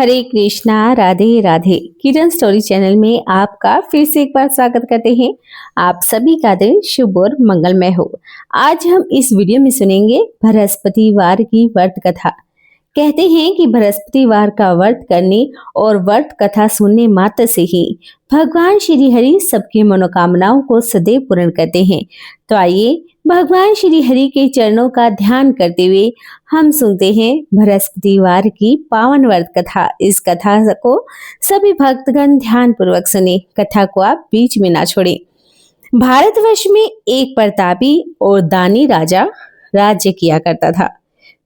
हरे कृष्णा, राधे राधे। किरण story channel में आपका फिर से एक बार स्वागत करते हैं। आप सभी का दिन शुभ और मंगलमय हो। आज हम इस वीडियो में सुनेंगे बृहस्पतिवार की व्रत कथा। कहते हैं कि बृहस्पतिवार का व्रत करने और व्रत कथा सुनने मात्र से ही भगवान श्री हरि सबकी मनोकामनाओं को सदैव पूर्ण करते हैं। तो आइए भगवान श्री हरि के चरणों का ध्यान करते हुए हम सुनते हैं बृहस्पतिवार की पावन व्रत कथा। इस कथा को सभी भक्तगण ध्यान पूर्वक सुने। कथा को आप बीच में ना छोड़ें। भारतवर्ष में एक प्रतापी और दानी राजा राज्य किया करता था।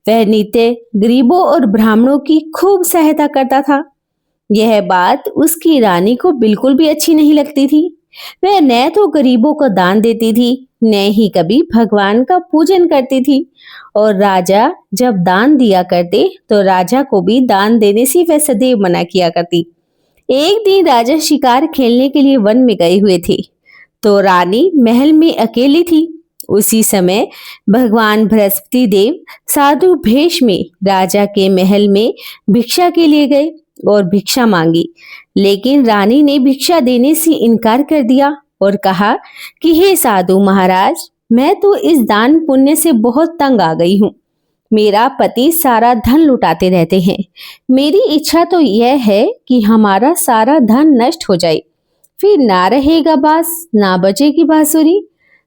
वह नित्य गरीबों और ब्राह्मणों की खूब सहायता करता था। यह बात उसकी रानी को बिल्कुल भी अच्छी नहीं लगती थी। वह न तो गरीबों को दान देती थी, न ही कभी भगवान का पूजन करती थी। और राजा जब दान दिया करते तो राजा को भी दान देने से वह सदैव मना किया करती। एक दिन राजा शिकार खेलने के लिए वन में गए हुए थे, तो रानी महल में अकेली थी। उसी समय भगवान बृहस्पति देव साधु भेष में राजा के महल में भिक्षा के लिए गए और भिक्षा मांगी, लेकिन रानी ने भिक्षा देने से इनकार कर दिया और कहा कि हे साधु महाराज, मैं तो इस दान पुण्य से बहुत तंग आ गई हूँ। मेरा पति सारा धन लुटाते रहते हैं। मेरी इच्छा तो यह है कि हमारा सारा धन नष्ट हो जाए, फिर ना रहेगा बांस, ना बजेगी बांसुरी।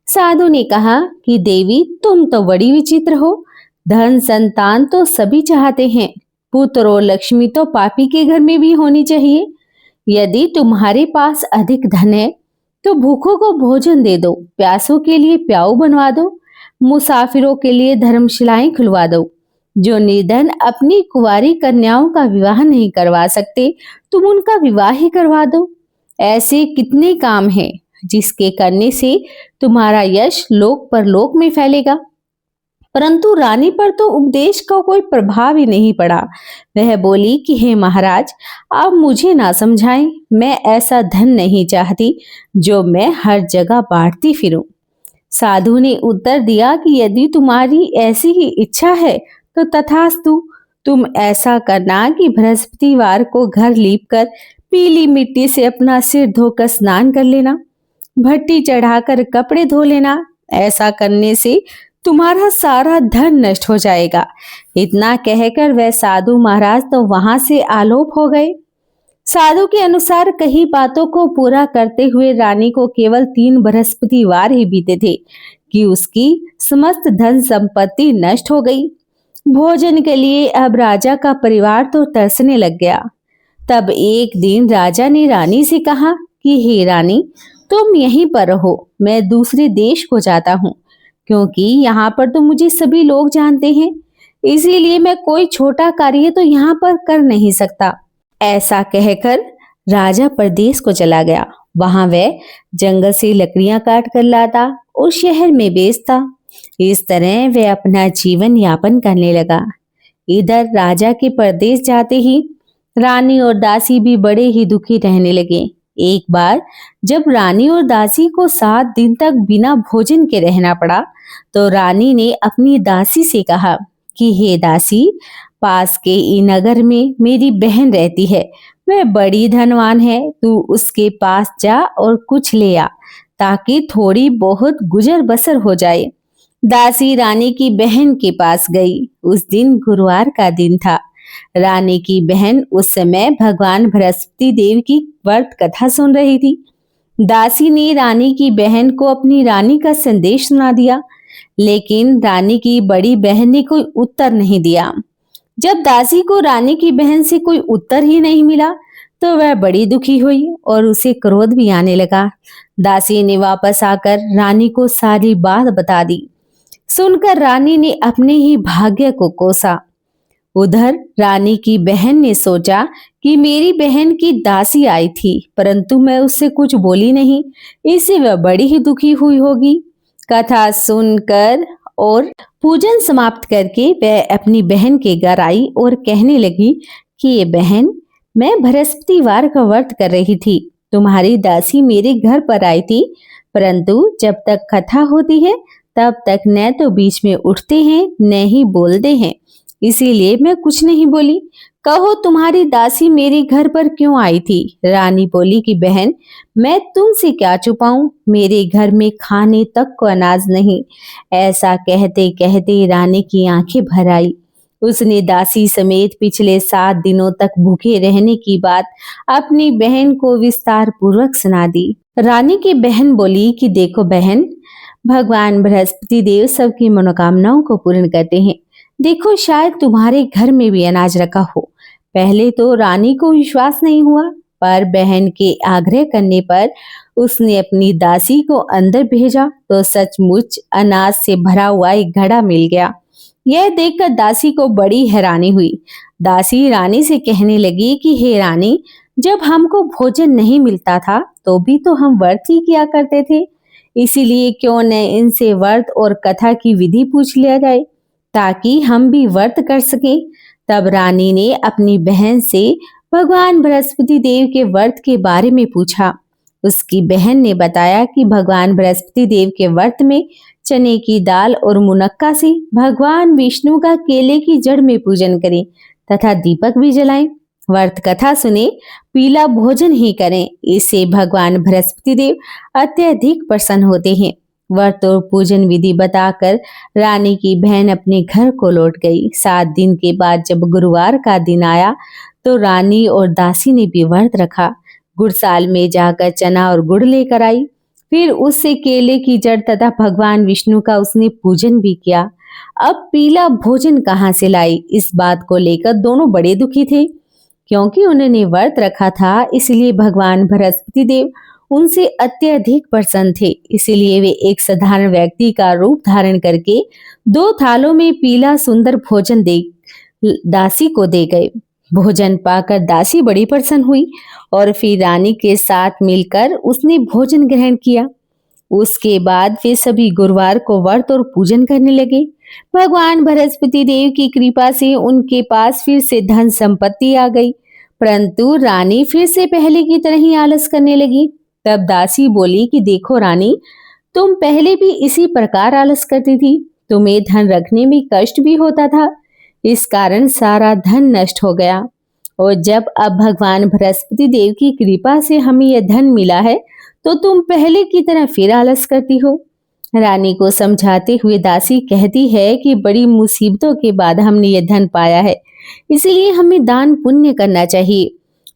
साधु ने कहा कि देवी, तुम तो बड़ी विचित्र हो। धन संतान तो सभी चाहते हैं, पुत्र और लक्ष्मी तो पापी के घर में भी होनी चाहिए। यदि तुम्हारे पास अधिक धन है तो भूखों को भोजन दे दो, प्यासों के लिए प्याऊ बनवा दो, मुसाफिरों के लिए धर्मशालाएं खुलवा दो। जो निर्धन अपनी कुंवारी कन्याओं का विवाह नहीं करवा सकते, तुम उनका विवाह ही करवा दो। ऐसे कितने काम हैं जिसके करने से तुम्हारा यश लोक परलोक में फैलेगा। परंतु रानी पर तो उपदेश का कोई प्रभाव ही नहीं पड़ा। वह बोली कि हे महाराज, आप मुझे ना समझाएं। मैं ऐसा धन नहीं चाहती जो मैं हर जगह बांटती फिरूं। साधु ने उत्तर दिया कि यदि तुम्हारी ऐसी ही इच्छा है तो तथास्तु। तुम ऐसा करना कि बृहस्पतिवार को घर लीपकर पीली मिट्टी से अपना सिर धोकर स्नान कर लेना, भट्टी चढ़ाकर कपड़े धो लेना। ऐसा करने से तुम्हारा सारा धन नष्ट हो जाएगा। इतना कहकर वह साधु महाराज तो वहां से आलोप हो गए। साधु के अनुसार कई बातों को पूरा करते हुए रानी को केवल 3 बृहस्पतिवार ही बीते थे कि उसकी समस्त धन संपत्ति नष्ट हो गई। भोजन के लिए अब राजा का परिवार तो तरसने लग गया। तब एक दिन राजा ने रानी से कहा कि हे रानी, तुम यहीं पर रहो, मैं दूसरे देश को जाता हूँ, क्योंकि यहाँ पर तो मुझे सभी लोग जानते हैं। इसीलिए मैं कोई छोटा कार्य तो यहाँ पर कर नहीं सकता। ऐसा कहकर राजा परदेश को चला गया। वहां वह जंगल से लकड़ियां काट कर लाता और शहर में बेचता। इस तरह वह अपना जीवन यापन करने लगा। इधर राजा के परदेश जाते ही रानी और दासी भी बड़े ही दुखी रहने लगे। एक बार जब रानी और दासी को 7 दिन तक बिना भोजन के रहना पड़ा, तो रानी ने अपनी दासी से कहा कि हे दासी, पास के ई नगर में मेरी बहन रहती है। वह बड़ी धनवान है। तू उसके पास जा और कुछ ले आ, ताकि थोड़ी बहुत गुजर बसर हो जाए। दासी रानी की बहन के पास गई। उस दिन गुरुवार का दिन था। रानी की बहन उस समय भगवान बृहस्पति देव की व्रत कथा सुन रही थी। दासी ने रानी की बहन को अपनी रानी का संदेश सुना दिया, लेकिन रानी की बड़ी बहन ने कोई उत्तर नहीं दिया। जब दासी को रानी की बहन से कोई उत्तर ही नहीं मिला, तो वह बड़ी दुखी हुई और उसे क्रोध भी आने लगा। दासी ने वापस आकर रानी को सारी बात बता दी। सुनकर रानी ने अपने ही भाग्य को कोसा। उधर रानी की बहन ने सोचा कि मेरी बहन की दासी आई थी, परंतु मैं उससे कुछ बोली नहीं, इससे वह बड़ी ही दुखी हुई होगी। कथा सुनकर और पूजन समाप्त करके वह अपनी बहन के घर आई और कहने लगी कि ये बहन, मैं बृहस्पतिवार का व्रत कर रही थी। तुम्हारी दासी मेरे घर पर आई थी, परंतु जब तक कथा होती है तब तक न तो बीच में उठते हैं न ही बोलते हैं, इसीलिए मैं कुछ नहीं बोली। कहो तुम्हारी दासी मेरे घर पर क्यों आई थी? रानी बोली कि बहन, मैं तुमसे क्या छुपाऊं, मेरे घर में खाने तक को अनाज नहीं। ऐसा कहते कहते रानी की आंखें भर आई। उसने दासी समेत पिछले 7 दिनों तक भूखे रहने की बात अपनी बहन को विस्तार पूर्वक सुना दी। रानी की बहन बोली कि देखो बहन, भगवान बृहस्पति देव सबकी मनोकामनाओं को पूर्ण करते हैं। देखो शायद तुम्हारे घर में भी अनाज रखा हो। पहले तो रानी को विश्वास नहीं हुआ, पर बहन के आग्रह करने पर उसने अपनी दासी को अंदर भेजा तो सचमुच अनाज से भरा हुआ एक घड़ा मिल गया। यह देखकर दासी को बड़ी हैरानी हुई। दासी रानी से कहने लगी कि हे रानी, जब हमको भोजन नहीं मिलता था तो भी तो हम व्रत ही किया करते थे, इसीलिए क्यों न इनसे व्रत और कथा की विधि पूछ लिया जाए ताकि हम भी व्रत कर सकें। तब रानी ने अपनी बहन से भगवान बृहस्पति देव के व्रत के बारे में पूछा। उसकी बहन ने बताया कि भगवान बृहस्पति देव के व्रत में चने की दाल और मुनक्का से भगवान विष्णु का केले की जड़ में पूजन करें तथा दीपक भी जलाएं। व्रत कथा सुने, पीला भोजन ही करें, इससे भगवान बृहस्पति देव अत्यधिक प्रसन्न होते हैं। व्रत और पूजन विधि बताकर रानी की बहन अपने घर को लौट गई। 7 दिन के बाद जब गुरुवार का दिन आया तो रानी और दासी ने भी व्रत रखा। गुड़साल में जाकर चना और गुड़ लेकर आई, फिर उससे केले की जड़ तथा भगवान विष्णु का उसने पूजन भी किया। अब पीला भोजन कहाँ से लाई, इस बात को लेकर दोनों बड़े दुखी थे। क्योंकि उन्होंने व्रत रखा था, इसलिए भगवान बृहस्पति देव उनसे अत्यधिक प्रसन्न थे। इसलिए वे एक साधारण व्यक्ति का रूप धारण करके 2 थालों में पीला सुंदर भोजन दे दासी को दे गए। भोजन पाकर दासी बड़ी प्रसन्न हुई और फिर रानी के साथ मिलकर उसने भोजन ग्रहण किया। उसके बाद वे सभी गुरुवार को व्रत और पूजन करने लगे। भगवान बृहस्पति देव की कृपा से उनके पास फिर से धन संपत्ति आ गई, परंतु रानी फिर से पहले की तरह ही आलस करने लगी। तब दासी बोली कि देखो रानी, तुम पहले भी इसी प्रकार आलस करती थी, तुम्हें धन रखने में कष्ट भी होता था, इस कारण सारा धन नष्ट हो गया। और जब अब भगवान बृहस्पति देव की कृपा से हमें यह धन मिला है तो तुम पहले की तरह फिर आलस करती हो। रानी को समझाते हुए दासी कहती है कि बड़ी मुसीबतों के बाद हमने यह धन पाया है, इसलिए हमें दान पुण्य करना चाहिए,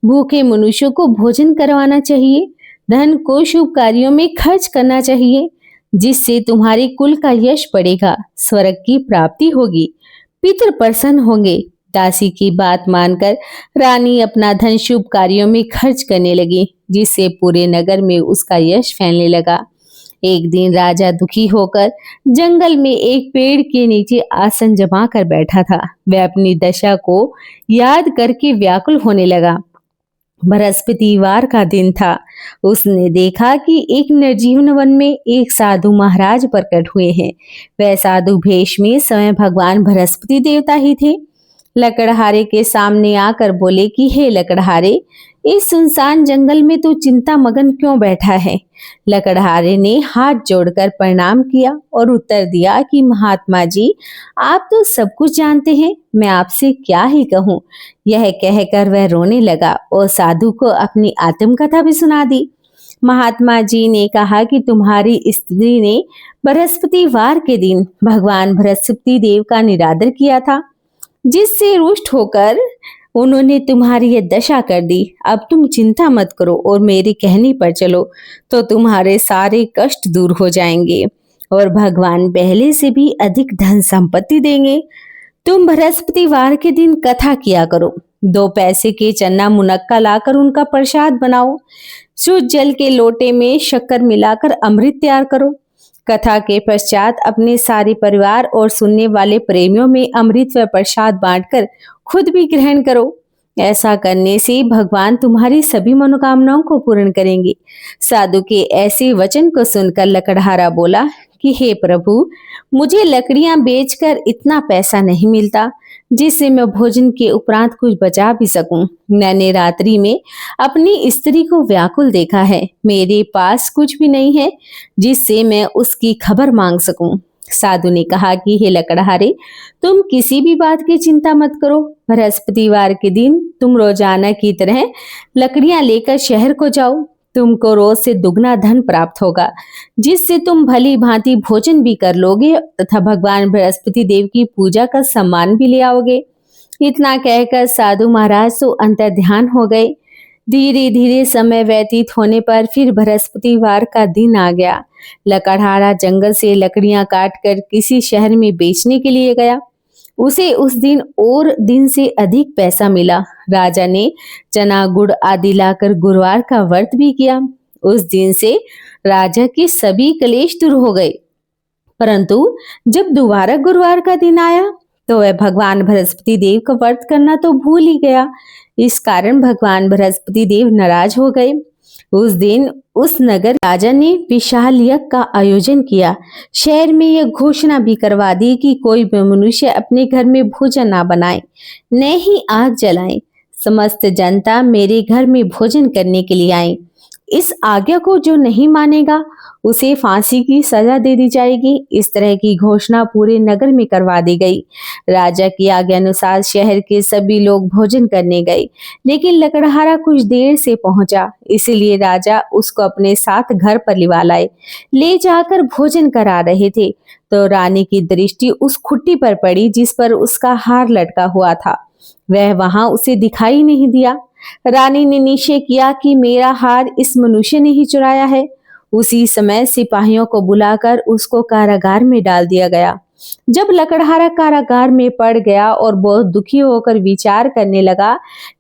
भूखे मनुष्यों को भोजन करवाना चाहिए, धन को शुभ कार्यों में खर्च करना चाहिए, जिससे तुम्हारे कुल का यश बढ़ेगा, स्वर्ग की प्राप्ति होगी, पितृ प्रसन्न होंगे। दासी की बात मानकर रानी अपना धन शुभ कार्यों में खर्च करने लगी, जिससे पूरे नगर में उसका यश फैलने लगा। एक दिन राजा दुखी होकर जंगल में एक पेड़ के नीचे आसन जमा कर बैठा था। वह अपनी दशा को याद करके व्याकुल होने लगा। बृहस्पतिवार का दिन था। उसने देखा कि एक निर्जीवन वन में एक साधु महाराज प्रकट हुए हैं। वह साधु भेष में स्वयं भगवान बृहस्पति देवता ही थे। लकड़हारे के सामने आकर बोले कि हे लकड़हारे, इस सुनसान जंगल में तू चिंता मगन क्यों बैठा है? लकड़हारे ने हाथ जोड़कर प्रणाम किया और उत्तर दिया कि महात्मा जी, आप तो सब कुछ जानते हैं, मैं आपसे क्या ही कहूँ। यह कहकर वह रोने लगा और साधु को अपनी आत्मकथा भी सुना दी। महात्मा जी ने कहा कि तुम्हारी स्त्री ने बृहस्पतिवार के दिन भगवान बृहस्पति देव का निरादर किया था, जिससे रुष्ट होकर उन्होंने तुम्हारी यह दशा कर दी। अब तुम चिंता मत करो और मेरे कहने पर चलो तो तुम्हारे सारे कष्ट दूर हो जाएंगे और भगवान पहले से भी अधिक धन संपत्ति देंगे। तुम बृहस्पतिवार के दिन कथा किया करो, 2 पैसे के चना मुनक्का लाकर उनका प्रसाद बनाओ, शुद्ध जल के लोटे में शक्कर मिलाकर अमृत तैयार करो। कथा के पश्चात अपने सारे परिवार और सुनने वाले प्रेमियों में अमृत व प्रसाद बांटकर खुद भी ग्रहण करो। ऐसा करने से भगवान तुम्हारी सभी मनोकामनाओं को पूर्ण करेंगे। साधु के ऐसे वचन को सुनकर लकड़हारा बोला कि हे प्रभु, मुझे लकड़ियां बेचकर इतना पैसा नहीं मिलता जिससे मैं भोजन के उपरांत कुछ बचा भी सकूं। मैंने रात्रि में अपनी स्त्री को व्याकुल देखा है, मेरे पास कुछ भी नहीं है जिससे मैं उसकी खबर मांग सकूं। साधु ने कहा कि हे लकड़हारे, तुम किसी भी बात की चिंता मत करो। बृहस्पतिवार के दिन तुम रोजाना की तरह लकड़ियां लेकर शहर को जाओ। तुमको रोज से दुगना धन प्राप्त होगा, जिससे तुम भली भांति भोजन भी कर लोगे तथा भगवान बृहस्पति देव की पूजा का सम्मान भी ले आओगे। इतना कहकर साधु महाराज तो अंतर्ध्यान हो गए। धीरे धीरे समय व्यतीत होने पर फिर बृहस्पतिवार का दिन आ गया। लकड़हारा जंगल से लकड़ियां काटकर किसी शहर में बेचने के लिए गया। उसे उस दिन और दिन से अधिक पैसा मिला। राजा ने चना गुड़ आदि लाकर गुरुवार का व्रत भी किया। उस दिन से राजा के सभी क्लेश दूर हो गए। परंतु जब दोबारा गुरुवार का दिन आया तो वह भगवान बृहस्पति देव का व्रत करना तो भूल ही गया। इस कारण भगवान बृहस्पति देव नाराज हो गए। उस दिन उस नगर राजा ने विशाल यज्ञ का आयोजन किया। शहर में यह घोषणा भी करवा दी कि कोई भी मनुष्य अपने घर में भोजन ना बनाए, न ही आग जलाए। समस्त जनता मेरे घर में भोजन करने के लिए आए। इस आज्ञा को जो नहीं मानेगा उसे फांसी की सजा दे दी जाएगी। इस तरह की घोषणा पूरे नगर में करवा दी गई। राजा की आज्ञा अनुसार शहर के सभी लोग भोजन करने गए, लेकिन लकड़हारा कुछ देर से पहुंचा, इसलिए राजा उसको अपने साथ घर पर लिवा लाए। ले जाकर भोजन करा रहे थे तो रानी की दृष्टि उस खुट्टी पर पड़ी जिस पर उसका हार लटका हुआ था। वह वहां उसे दिखाई नहीं दिया। रानी ने निश्चय किया कि मेरा हार इस मनुष्य ने ही चुराया है। उसी समय सिपाहियों को बुलाकर उसको कारागार में डाल दिया गया। जब लकड़हारा कारागार में पड़ गया और बहुत दुखी होकर विचार करने लगा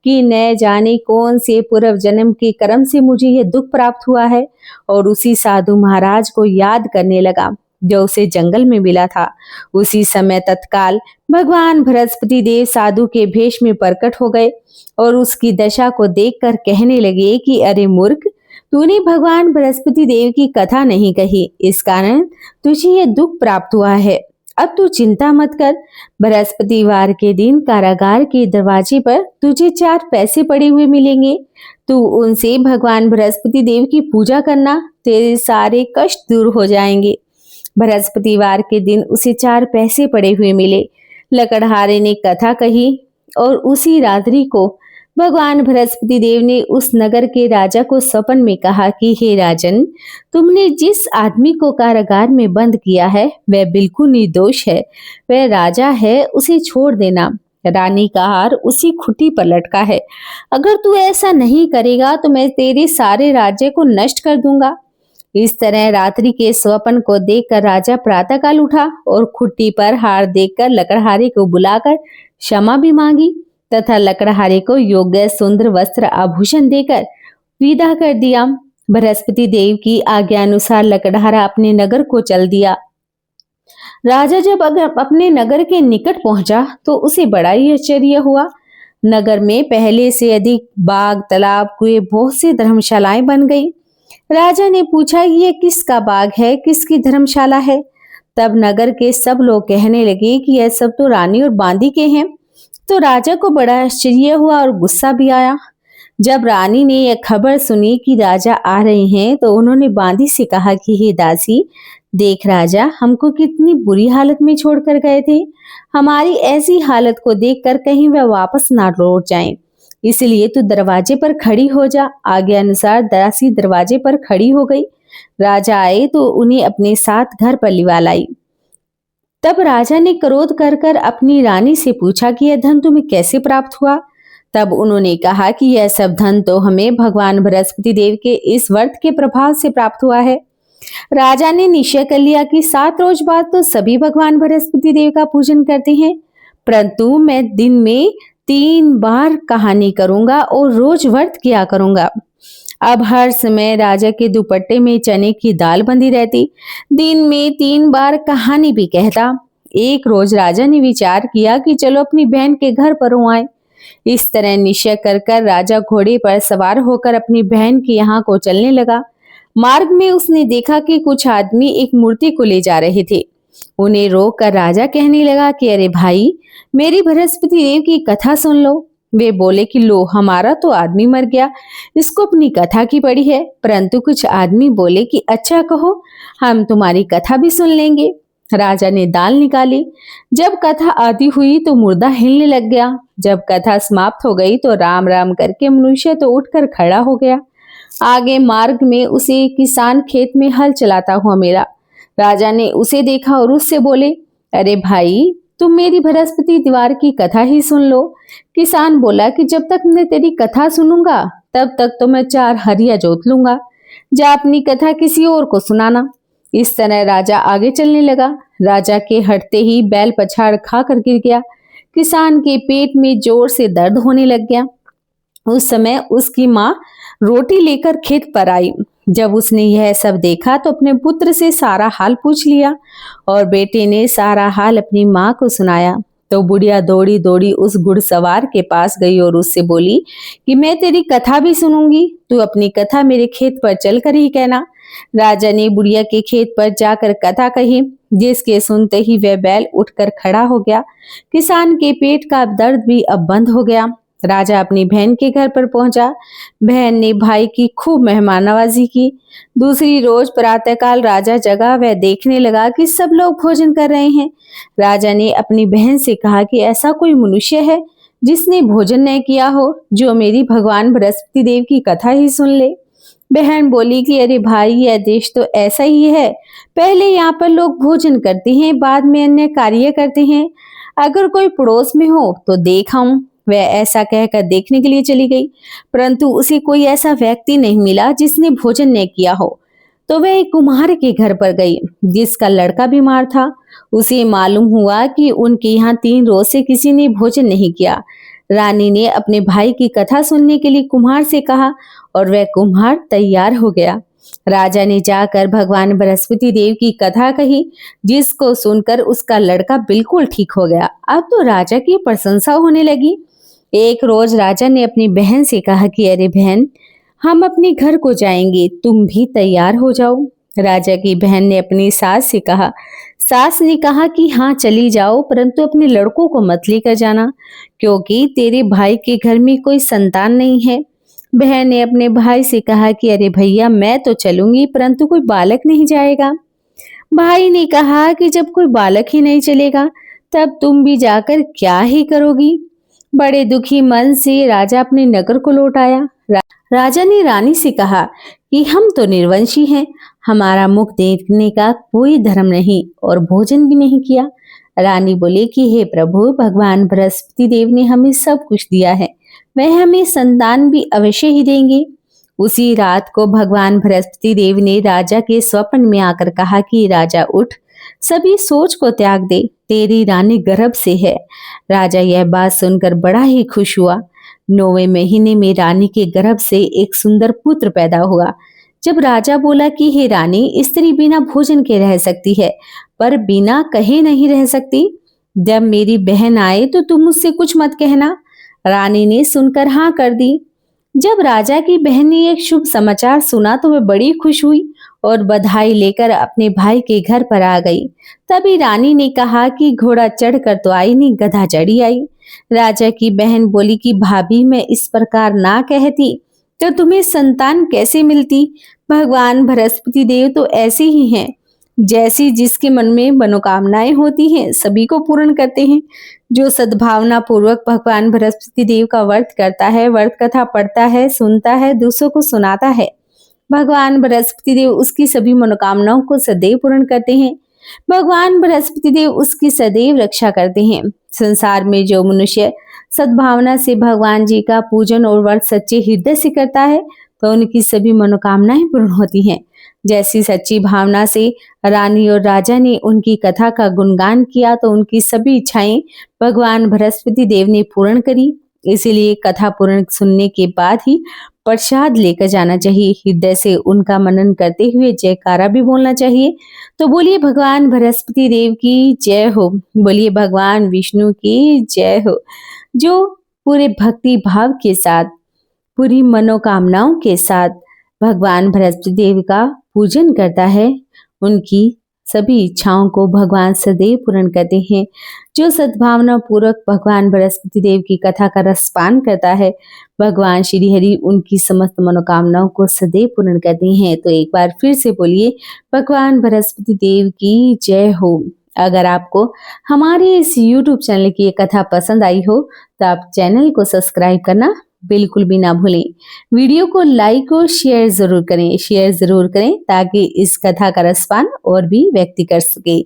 कि न जाने कौन से पूर्व जन्म के कर्म से मुझे यह दुख प्राप्त हुआ है, और उसी साधु महाराज को याद करने लगा जो उसे जंगल में मिला था। उसी समय तत्काल भगवान बृहस्पति देव साधु के भेष में प्रकट हो गए और उसकी दशा को देखकर कहने लगे कि अरे मूर्ख, तूने भगवान बृहस्पति देव की कथा नहीं कही, इस कारण तुझे यह दुख प्राप्त हुआ है। अब तू चिंता मत कर। बृहस्पतिवार के दिन कारागार के दरवाजे पर तुझे 4 पैसे पड़े हुए मिलेंगे। तू उनसे भगवान बृहस्पति देव की पूजा करना, तेरे सारे कष्ट दूर हो जाएंगे। बृहस्पतिवार के दिन उसे 4 पैसे पड़े हुए मिले। लकड़हारे ने कथा कही और उसी रात्रि को भगवान बृहस्पति देव ने उस नगर के राजा को स्वप्न में कहा कि हे राजन, तुमने जिस आदमी को कारागार में बंद किया है वह बिल्कुल निर्दोष है। वह राजा है, उसे छोड़ देना। रानी का हार उसी खुट्टी पर लटका है। अगर तू ऐसा नहीं करेगा तो मैं तेरे सारे राज्य को नष्ट कर दूंगा। इस तरह रात्रि के स्वप्न को देखकर राजा प्रातःकाल उठा और खुट्टी पर हार देखकर लकड़हारे को बुलाकर क्षमा भी मांगी तथा लकड़हारे को योग्य सुंदर वस्त्र आभूषण देकर विदा कर दिया। बृहस्पति देव की आज्ञा अनुसार लकड़हारा अपने नगर को चल दिया। राजा जब अपने नगर के निकट पहुंचा तो उसे बड़ा ही आश्चर्य हुआ। नगर में पहले से अधिक बाग, तालाब, कुएं, बहुत सी धर्मशालाएं बन गई। राजा ने पूछा ये किसका बाग है, किसकी धर्मशाला है? तब नगर के सब लोग कहने लगे कि यह सब तो रानी और बांदी के हैं। तो राजा को बड़ा आश्चर्य हुआ और गुस्सा भी आया। जब रानी ने यह खबर सुनी कि राजा आ रहे हैं तो उन्होंने बांदी से कहा कि हे दासी, देख राजा हमको कितनी बुरी हालत में छोड़कर गए थे। हमारी ऐसी हालत को देखकर कहीं वह वापस ना लौट जाएं। इसलिए तू दरवाजे पर खड़ी हो जा। आज्ञा अनुसार दासी दरवाजे पर खड़ी हो गई। राजा आए तो उन्हें अपने साथ घर पर लिवा लाई। तब राजा ने क्रोध कर अपनी रानी से पूछा कि यह धन तुम्हें कैसे प्राप्त हुआ? तब उन्होंने कहा कि यह सब धन तो हमें भगवान बृहस्पति देव के इस व्रत के प्रभाव से प्राप्त हुआ है। राजा ने निश्चय कर लिया कि 7 रोज बाद तो सभी भगवान बृहस्पति देव का पूजन करते हैं, परंतु मैं दिन में 3 बार कहानी करूंगा और रोज व्रत किया करूंगा। अब हर समय राजा के दुपट्टे में चने की दाल बंधी रहती। दिन में 3 बार कहानी भी कहता। एक रोज राजा ने विचार किया कि चलो अपनी बहन के घर पर आए। इस तरह निश्चय कर राजा घोड़े पर सवार होकर अपनी बहन के यहाँ को चलने लगा। मार्ग में उसने देखा कि कुछ आदमी एक मूर्ति को ले जा रहे थे। उन्हें रोक कर राजा कहने लगा कि अरे भाई, मेरी बृहस्पति देव की कथा सुन लो। वे बोले कि लो, हमारा तो आदमी मर गया, इसको अपनी कथा की पड़ी है। परंतु कुछ आदमी बोले कि अच्छा कहो, हम तुम्हारी कथा भी सुन लेंगे। राजा ने दाल निकाली। जब कथा आधी हुई तो मुर्दा हिलने लग गया। जब कथा समाप्त हो गई तो राम राम करके मनुष्य तो उठकर खड़ा हो गया। आगे मार्ग में उसे किसान खेत में हल चलाता हुआ मिला। राजा ने उसे देखा और उससे बोले, अरे भाई, तुम मेरी बृहस्पति दीवार की कथा ही सुन लो। किसान बोला कि जब तक मैं तेरी कथा सुनूंगा तब तक तो मैं 4 हरिया जोत लूंगा। जा अपनी कथा किसी और को सुनाना। इस तरह राजा आगे चलने लगा। राजा के हटते ही बैल पछाड़ खा कर गिर गया। किसान के पेट में जोर से दर्द होने लग गया। उस समय उसकी माँ रोटी लेकर खेत पर आई। जब उसने यह सब देखा तो अपने पुत्र से सारा हाल पूछ लिया और बेटे ने सारा हाल अपनी माँ को सुनाया। तो बुढ़िया दौड़ी दौड़ी उस घुड़सवार के पास गई और उससे बोली कि मैं तेरी कथा भी सुनूंगी, तू अपनी कथा मेरे खेत पर चलकर ही कहना। राजा ने बुढ़िया के खेत पर जाकर कथा कही, जिसके सुनते ही वह बैल उठकर खड़ा हो गया। किसान के पेट का दर्द भी अब बंद हो गया। राजा अपनी बहन के घर पर पहुंचा। बहन ने भाई की खूब मेहमान नवाजी की। दूसरी रोज प्रातःकाल राजा जगा, वह देखने लगा कि सब लोग भोजन कर रहे हैं। राजा ने अपनी बहन से कहा कि ऐसा कोई मनुष्य है जिसने भोजन नहीं किया हो, जो मेरी भगवान बृहस्पति देव की कथा ही सुन ले। बहन बोली कि अरे भाई, यह देश तो ऐसा ही है। पहले यहाँ पर लोग भोजन करते हैं, बाद में अन्य कार्य करते हैं। अगर कोई पड़ोस में हो तो देख आऊं। वह ऐसा कहकर देखने के लिए चली गई, परंतु उसे कोई ऐसा व्यक्ति नहीं मिला जिसने भोजन न किया हो। तो वह एक कुम्हार के घर पर गई, जिसका लड़का बीमार था। उसे मालूम हुआ कि उनके यहाँ 3 रोज से किसी ने भोजन नहीं किया। रानी ने अपने भाई की कथा सुनने के लिए कुम्हार से कहा और वह कुम्हार तैयार हो गया। राजा ने जाकर भगवान बृहस्पति देव की कथा कही, जिसको सुनकर उसका लड़का बिल्कुल ठीक हो गया। अब तो राजा की प्रशंसा होने लगी। एक रोज राजा ने अपनी बहन से कहा कि अरे बहन, हम अपने घर को जाएंगे, तुम भी तैयार हो जाओ। राजा की बहन ने अपनी सास से कहा। सास ने कहा कि हाँ चली जाओ, परंतु अपने लड़कों को मत लेकर जाना, क्योंकि तेरे भाई के घर में कोई संतान नहीं है। बहन ने अपने भाई से कहा कि अरे भैया, मैं तो चलूंगी, परंतु कोई बालक नहीं जाएगा। भाई ने कहा कि जब कोई बालक ही नहीं चलेगा तब तुम भी जाकर क्या ही करोगी। बड़े दुखी मन से राजा अपने नगर को लौट आया। राजा ने रानी से कहा कि हम तो निर्वंशी हैं, हमारा मुख देखने का कोई धर्म नहीं और भोजन भी नहीं किया। रानी बोली कि हे प्रभु, भगवान बृहस्पति देव ने हमें सब कुछ दिया है, वह हमें संतान भी अवश्य ही देंगे। उसी रात को भगवान बृहस्पति देव ने राजा के स्वप्न में आकर कहा कि राजा उठ, सभी सोच को त्याग दे, तेरी रानी गर्भ से है। राजा यह बात सुनकर बड़ा ही खुश हुआ। 9वें महीने में रानी के गर्भ से एक सुंदर पुत्र पैदा हुआ। जब राजा बोला कि हे रानी, स्त्री बिना भोजन के रह सकती है, पर बिना कहे नहीं रह सकती। जब मेरी बहन आए तो तुम मुझसे कुछ मत कहना। रानी ने सुनकर हाँ कर दी। जब राजा की बहन ने एक शुभ समाचार सुना तो वह बड़ी खुश हुई और बधाई लेकर अपने भाई के घर पर आ गई। तभी रानी ने कहा कि घोड़ा चढ़कर तो आई नहीं, गधा चढ़ी आई। राजा की बहन बोली कि भाभी, मैं इस प्रकार ना कहती तो तुम्हें संतान कैसे मिलती। भगवान बृहस्पति देव तो ऐसे ही हैं, जैसी जिसके मन में मनोकामनाएं होती हैं सभी को पूर्ण करते हैं। जो सद्भावना पूर्वक भगवान बृहस्पति देव का व्रत करता है, व्रत कथा पढ़ता है, सुनता है, दूसरों को सुनाता है, भगवान बृहस्पति देव उसकी सभी मनोकामनाओं को सदैव पूर्ण करते हैं। भगवान बृहस्पति देव उसकी सदैव रक्षा करते हैं। संसार में जो मनुष्य सद्भावना से भगवान जी का पूजन और व्रत सच्चे हृदय से करता है तो उनकी सभी मनोकामनाएं पूर्ण होती हैं। जैसी सच्ची भावना से रानी और राजा ने उनकी कथा का गुणगान किया तो उनकी सभी इच्छाएं भगवान बृहस्पति देव ने पूर्ण करी। इसीलिए कथा पूर्ण सुनने के बाद ही प्रसाद लेकर जाना चाहिए। हृदय से उनका मनन करते हुए जयकारा भी बोलना चाहिए। तो बोलिए भगवान बृहस्पति देव की जय हो, बोलिए भगवान विष्णु की जय हो। जो पूरे भक्ति भाव के साथ, पूरी मनोकामनाओं के साथ भगवान बृहस्पति देव का पूजन करता है, उनकी सभी इच्छाओं को भगवान सदैव पूर्ण करते हैं। जो सद्भावना पूर्वक भगवान बृहस्पति देव की कथा का रसपान करता है, भगवान श्री हरि उनकी समस्त मनोकामनाओं को सदैव पूर्ण करते हैं। तो एक बार फिर से बोलिए भगवान बृहस्पति देव की जय हो। अगर आपको हमारे इस YouTube चैनल की ये कथा पसंद आई हो तो आप चैनल को सब्सक्राइब करना बिल्कुल भी ना भूलें। वीडियो को लाइक और शेयर जरूर करें ताकि इस कथा का रसपान और भी व्यक्ति कर सके।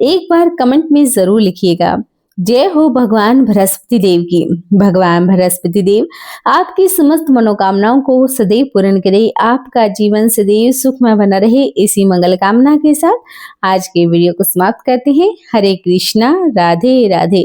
एक बार कमेंट में जरूर लिखिएगा, जय हो भगवान बृहस्पति देव की। भगवान बृहस्पति देव आपकी समस्त मनोकामनाओं को सदैव पूर्ण करे, आपका जीवन सदैव सुखमय बना रहे, इसी मंगल कामना के साथ आज के वीडियो को समाप्त करते हैं। हरे कृष्णा, राधे राधे।